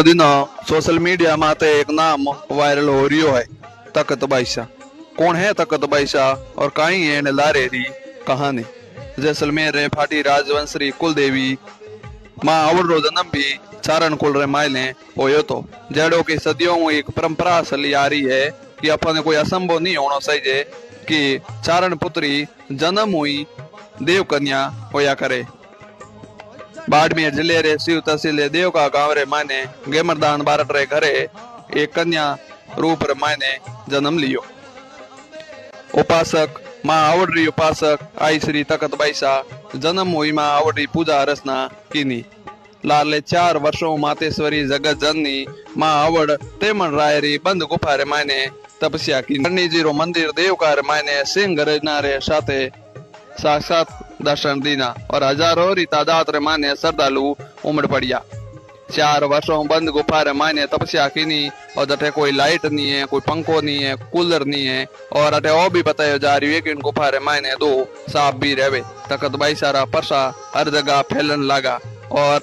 दिनों social media माते एक नाम वायरल हो रही है, तकत बाईसा। कौन है तकत बाईसा और कहीं है लारे री कहानी। जैसलमेर रे फाटी राजवंश री कुल देवी मां अवड़ो जन्म भी चारण कुल रे मायने होयो तो जड़ो की सदियों एक परंपरा चली आ रही है कि अपन कोई असंभव नहीं होना चाहिए कि चारण पुत्री जन्म हुई देव कन्या होया करे। बाड़मेर जिले रे शिव तहसील देव का गांव रे मायने गेमरदान बारट रे घरे एक कन्या रूप रे मायने जन्म लियो। उपासक मां आवडरी उपासक आई श्री तकत बाईसा जन्म हुई मां आवडरी पूजा अर्चना कीनी। लाले 4 वर्षों मातेश्वरी जगत जननी मां आवड़ तेमन राय री बंद गुफा रे मायने तपस्या की। जी रो मंदिर देव का रे मायने सिंह गरजना रे साथे साक्षात दर्शन दीना और हजारों री तादाद रे माने श्रद्धालु उमड़ पड़िया। 4 वर्षों बंद गुफा रे मायने तपस्या कीनी और जटे कोई लाइट नहीं है, कोई पंखो नहीं है, कूलर नहीं है और अटे और भी बतायो जा रही है कि इन गुफा रे मायने 2 सांप भी रहे। तकत बाई सारा परसा हर जगह फैलन लगा और